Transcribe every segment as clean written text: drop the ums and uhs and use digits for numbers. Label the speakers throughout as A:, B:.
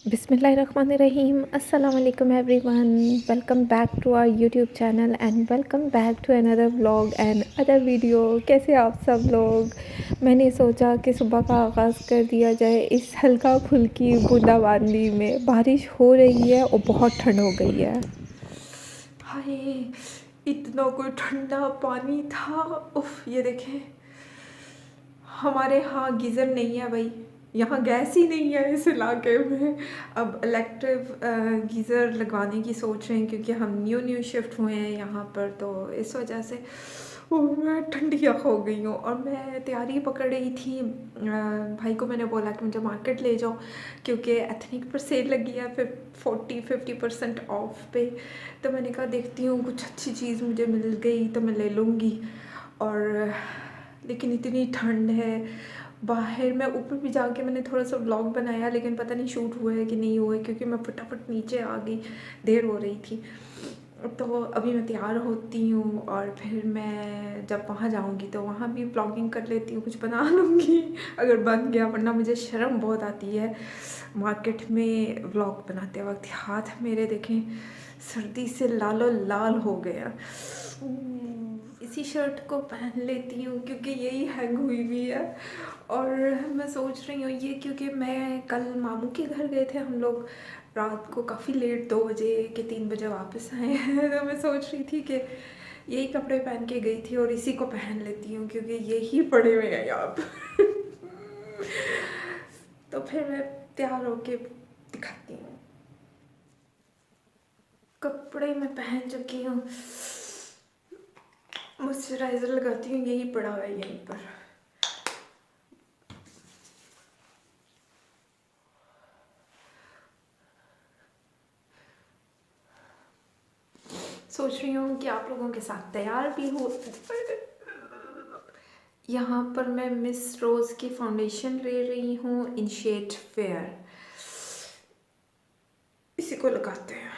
A: बिस्मिल्लाहिर्रहमानिर्रहीम अस्सलाम वालेकुम everyone. Welcome back to our YouTube channel and welcome back to another vlog and other video. कैसे आप सब लोग? मैंने सोचा कि सुबह का आगाज़ कर दिया जाए इस हल्का फुल्की बूंदाबांदी में। बारिश हो रही है और बहुत ठंड हो गई है। हाय, इतना कोई ठंडा पानी था। उफ, ये देखें, हमारे यहाँ गीज़र नहीं है भाई, यहाँ गैस ही नहीं है इस इलाके में। अब इलेक्ट्रिक गीज़र लगवाने की सोच रहे हैं क्योंकि हम न्यू शिफ्ट हुए हैं यहाँ पर, तो इस वजह से मैं ठंडिया हो गई हूँ। और मैं तैयारी पकड़ रही थी, भाई को मैंने बोला कि मुझे मार्केट ले जाओ क्योंकि एथनिक पर सेल लगी है, फिर 40-50% ऑफ पे। तो मैंने कहा देखती हूँ कुछ अच्छी चीज़ मुझे मिल गई तो मैं ले लूँगी। और लेकिन इतनी ठंड है बाहर। मैं ऊपर भी जाके मैंने थोड़ा सा व्लॉग बनाया, लेकिन पता नहीं शूट हुआ है कि नहीं हुआ है क्योंकि मैं फटाफट नीचे आ गई, देर हो रही थी। तो अभी मैं तैयार होती हूँ और फिर मैं जब वहाँ जाऊँगी तो वहाँ भी व्लॉगिंग कर लेती हूँ, कुछ बना लूँगी अगर बन गया, वरना मुझे शर्म बहुत आती है मार्केट में व्लॉग बनाते वक्त। हाथ मेरे देखें सर्दी से लालो लाल हो गया। इसी शर्ट को पहन लेती हूँ क्योंकि यही हैंग हुई हुई है। और मैं सोच रही हूँ ये, क्योंकि मैं कल मामू के घर गए थे हम लोग रात को काफ़ी लेट, 2 बजे के 3 बजे वापस आए हैं। तो मैं सोच रही थी कि यही कपड़े पहन के गई थी और इसी को पहन लेती हूँ क्योंकि यही पड़े हुए हैं यहाँ पर। तो फिर मैं तैयार होके दिखाती हूँ। कपड़े मैं पहन चुकी हूँ, मॉइस्चराइज़र लगाती हूँ, यही पड़ा हुआ है यहीं पर। सोच रही हूँ कि आप लोगों के साथ तैयार भी हो। यहाँ पर मैं मिस रोज़ की फाउंडेशन ले रही हूँ इन शेड फेयर। इसी को लगाते हैं।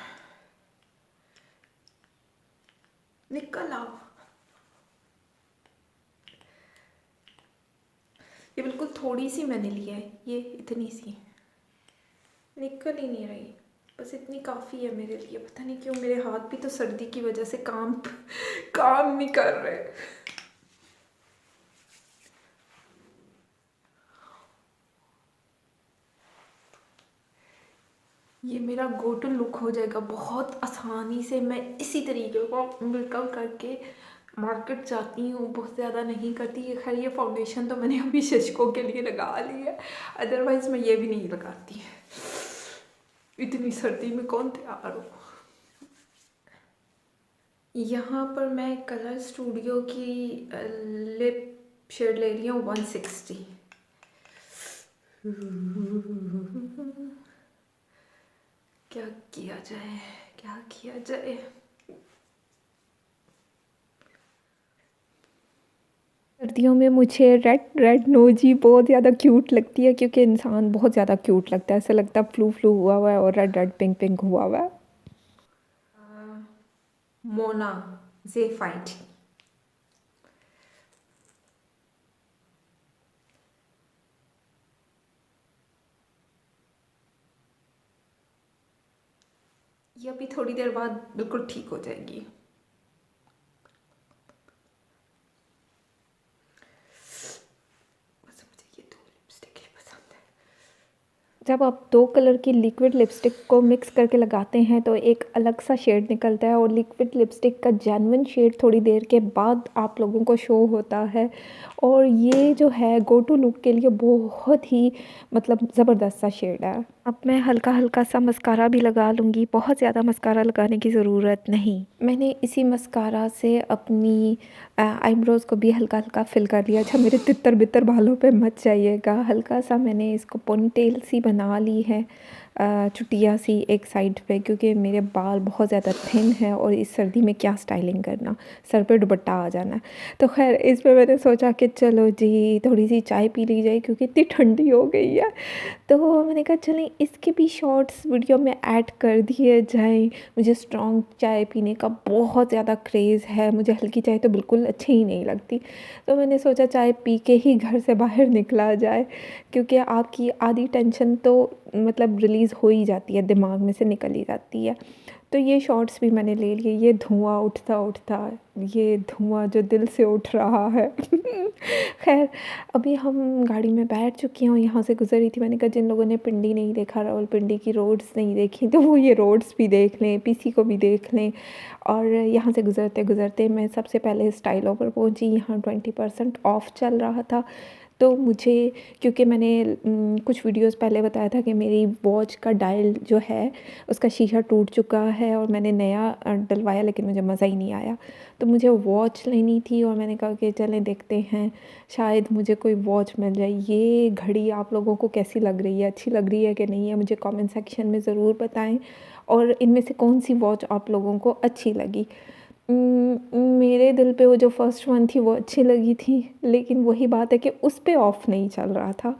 A: निकल आओ। ये बिल्कुल थोड़ी सी मैंने लिया है, ये इतनी सी निकल ही नहीं रही, बस इतनी काफ़ी है मेरे लिए। पता नहीं क्यों मेरे हाथ भी तो सर्दी की वजह से काम नहीं कर रहे। ये मेरा गो टू लुक हो जाएगा बहुत आसानी से। मैं इसी तरीके को मेकअप करके मार्केट जाती हूँ, बहुत ज़्यादा नहीं करती। ये खैर ये फाउंडेशन तो मैंने अभी शशकों के लिए लगा ली है, अदरवाइज़ मैं ये भी नहीं लगाती। इतनी सर्दी में कौन तैयार हो। यहाँ पर मैं कलर स्टूडियो की लिप शेड ले रही हूँ 160। क्या किया जाए, क्या किया जाए। सर्दियों में मुझे रेड रेड नोजी बहुत ज़्यादा क्यूट लगती है क्योंकि इंसान बहुत ज़्यादा क्यूट लगता है, ऐसा लगता है फ्लू फ्लू हुआ हुआ है और रेड रेड पिंक पिंक हुआ हुआ है। मोना जेफाइट। ये अभी थोड़ी देर बाद बिल्कुल ठीक हो जाएगी। बस मुझे ये 2 लिपस्टिक ही पसंद है। जब आप 2 कलर की लिक्विड लिपस्टिक को मिक्स करके लगाते हैं तो एक अलग सा शेड निकलता है और लिक्विड लिपस्टिक का जेन्युइन शेड थोड़ी देर के बाद आप लोगों को शो होता है। और ये जो है गो टू लुक के लिए बहुत ही मतलब ज़बरदस्त सा शेड है। अब मैं हल्का हल्का सा मस्कारा भी लगा लूँगी, बहुत ज़्यादा मस्कारा लगाने की ज़रूरत नहीं। मैंने इसी मस्कारा से अपनी आईब्रोज़ को भी हल्का हल्का फिल कर लिया। अच्छा, मेरे तितर बितर बालों पे मत जाइएगा, हल्का सा मैंने इसको पोनीटेल सी बना ली है, चुटिया सी एक साइड पे, क्योंकि मेरे बाल बहुत ज़्यादा थिन हैं और इस सर्दी में क्या स्टाइलिंग करना, सर पे दुपट्टा आ जाना है। तो खैर इस पे मैंने सोचा कि चलो जी थोड़ी सी चाय पी ली जाए क्योंकि इतनी ठंडी हो गई है। तो मैंने कहा चलें इसके भी शॉर्ट्स वीडियो में ऐड कर दिए जाएं। मुझे स्ट्रॉन्ग चाय पीने का बहुत ज़्यादा क्रेज़ है, मुझे हल्की चाय तो बिल्कुल अच्छी ही नहीं लगती। तो मैंने सोचा चाय पी के ही घर से बाहर निकला जाए क्योंकि आपकी आधी टेंशन तो मतलब रिलीज़ हो ही जाती है, दिमाग में से निकल ही जाती है। तो ये शॉट्स भी मैंने ले लिए। ये धुआँ उठता उठता, ये धुआँ जो दिल से उठ रहा है। खैर, अभी हम गाड़ी में बैठ चुकी हूँ, यहाँ से गुज़री थी। मैंने कहा जिन लोगों ने पिंडी नहीं देखा, रावलपिंडी की रोड्स नहीं देखी, तो वो ये रोड्स भी देख लें, पीसी को भी देख लें। और यहाँ से गुज़रते गुज़रते मैं सबसे पहले स्टाइलों पर पहुँची। यहाँ 20% ऑफ चल रहा था। तो मुझे, क्योंकि मैंने कुछ वीडियोस पहले बताया था कि मेरी वॉच का डायल जो है उसका शीशा टूट चुका है और मैंने नया डलवाया, लेकिन मुझे मज़ा ही नहीं आया। तो मुझे वॉच लेनी थी और मैंने कहा कि चलें देखते हैं, शायद मुझे कोई वॉच मिल जाए। ये घड़ी आप लोगों को कैसी लग रही है, अच्छी लग रही है कि नहीं है, मुझे कमेंट सेक्शन में ज़रूर बताएं। और इनमें से कौन सी वॉच आप लोगों को अच्छी लगी। मेरे दिल पे वो जो फर्स्ट वन थी वो अच्छी लगी थी, लेकिन वही बात है कि उस पे ऑफ़ नहीं चल रहा था,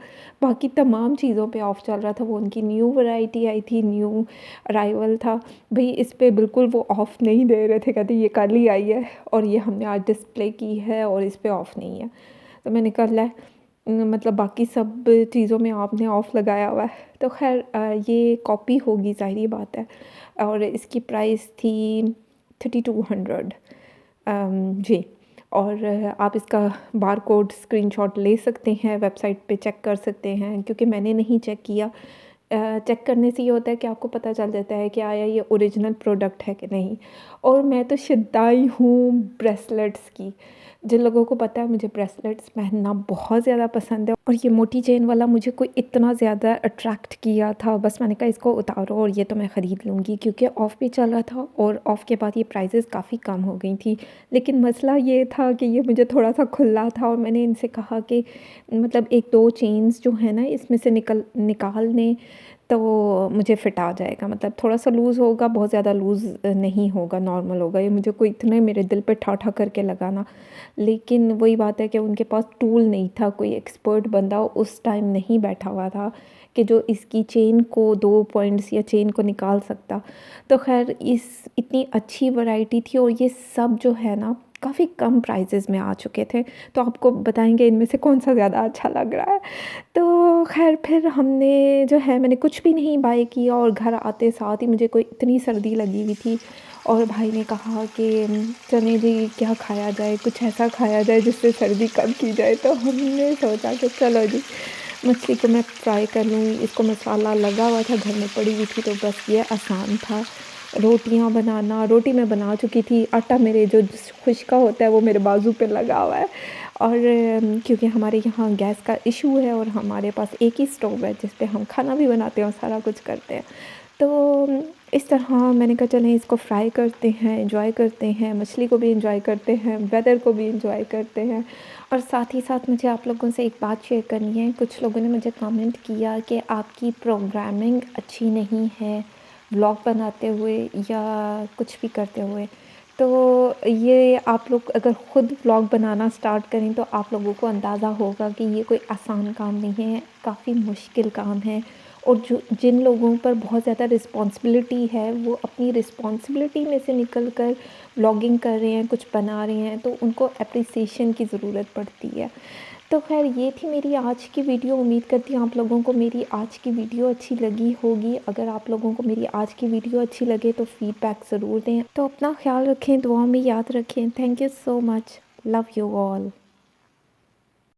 A: बाकी तमाम चीज़ों पे ऑफ़ चल रहा था। वो उनकी न्यू वैरायटी आई थी, न्यू अराइवल था भई, इस पे बिल्कुल वो ऑफ़ नहीं दे रहे थे। कहते ये कल ही आई है और ये हमने आज डिस्प्ले की है और इस पे ऑफ़ नहीं है। तो मैंने कहा ले, मतलब बाकी सब चीज़ों में आपने ऑफ़ लगाया हुआ है। तो खैर ये कॉपी होगी, ज़ाहिर बात है। और इसकी प्राइस थी 3200 जी। और आप इसका बारकोड स्क्रीनशॉट ले सकते हैं, वेबसाइट पे चेक कर सकते हैं, क्योंकि मैंने नहीं चेक किया। चेक करने से ये होता है कि आपको पता चल जाता है कि आया ये ओरिजिनल प्रोडक्ट है कि नहीं। और मैं तो शिद्दाई हूँ ब्रेसलेट्स की। जिन लोगों को पता है, मुझे ब्रेसलेट्स पहनना बहुत ज़्यादा पसंद है और ये मोटी चेन वाला मुझे कोई इतना ज़्यादा अट्रैक्ट किया था, बस मैंने कहा इसको उतारो और ये तो मैं ख़रीद लूँगी, क्योंकि ऑफ़ भी चल रहा था और ऑफ़ के बाद ये प्राइसेस काफ़ी कम हो गई थी। लेकिन मसला ये था कि ये मुझे थोड़ा-सा खुला था और मैंने इनसे कहा कि मतलब 1-2 चेन्स जो है ना इसमें से निकाल दें तो मुझे फ़िट आ जाएगा। मतलब थोड़ा-सा लूज़ होगा, बहुत ज़्यादा लूज़ नहीं होगा, नॉर्मल होगा। ये मुझे कोई इतने मेरे दिल पे ठा-ठा करके लगा ना। लेकिन वही बात है कि उनके पास टूल नहीं था, कोई एक्सपर्ट बंदा उस टाइम नहीं बैठा हुआ था कि जो इसकी चेन को 2 पॉइंट्स या चेन को निकाल सकता। तो ख़ैर इतनी अच्छी वैरायटी थी और ये सब जो है ना काफ़ी कम प्राइसेस में आ चुके थे। तो आपको बताएँगे इनमें से कौन-सा ज़्यादा अच्छा लग रहा है। तो ख़ैर फिर हमने जो है, मैंने कुछ भी नहीं बाय किया और घर आते साथ ही मुझे कोई इतनी सर्दी लगी हुई थी और भाई ने कहा कि चलें जी, क्या खाया जाए, कुछ ऐसा खाया जाए जिससे सर्दी कम की जाए। तो हमने सोचा कि चलो जी, मछली को मैं फ्राई कर लूँ। इसको मसाला लगा हुआ था, घर में पड़ी हुई थी, तो बस ये आसान था। रोटियां बनाना, रोटी मैं बना चुकी थी, आटा मेरे जो खुश्का होता है वो मेरे बाजू पे लगा हुआ है। और क्योंकि हमारे यहाँ गैस का इशू है और हमारे पास एक ही स्टोव है जिस पे हम खाना भी बनाते हैं और सारा कुछ करते हैं। तो इस तरह मैंने कहा चलें इसको फ्राई करते हैं, एंजॉय करते हैं, मछली को भी एंजॉय करते हैं, वेदर को भी एंजॉय करते हैं। और साथ ही साथ मुझे आप लोगों से एक बात शेयर करनी है। कुछ लोगों ने मुझे कमेंट किया कि आपकी प्रोग्रामिंग अच्छी नहीं है व्लॉग बनाते हुए या कुछ भी करते हुए। तो ये आप लोग अगर ख़ुद व्लॉग बनाना स्टार्ट करें तो आप लोगों को अंदाज़ा होगा कि ये कोई आसान काम नहीं है, काफ़ी मुश्किल काम है। और जिन लोगों पर बहुत ज़्यादा रिस्पॉन्सिबिलिटी है, वो अपनी रिस्पॉन्सिबिलिटी में से निकल कर व्लॉगिंग कर रहे हैं, कुछ बना रहे हैं, तो उनको एप्रिसिएशन की ज़रूरत पड़ती है। तो ख़ैर ये थी मेरी आज की वीडियो। उम्मीद करती हूँ आप लोगों को मेरी आज की वीडियो अच्छी लगी होगी। अगर आप लोगों को मेरी आज की वीडियो अच्छी लगे तो फ़ीडबैक ज़रूर दें। तो अपना ख़्याल रखें, दुआ में याद रखें। Thank you so much. Love you all.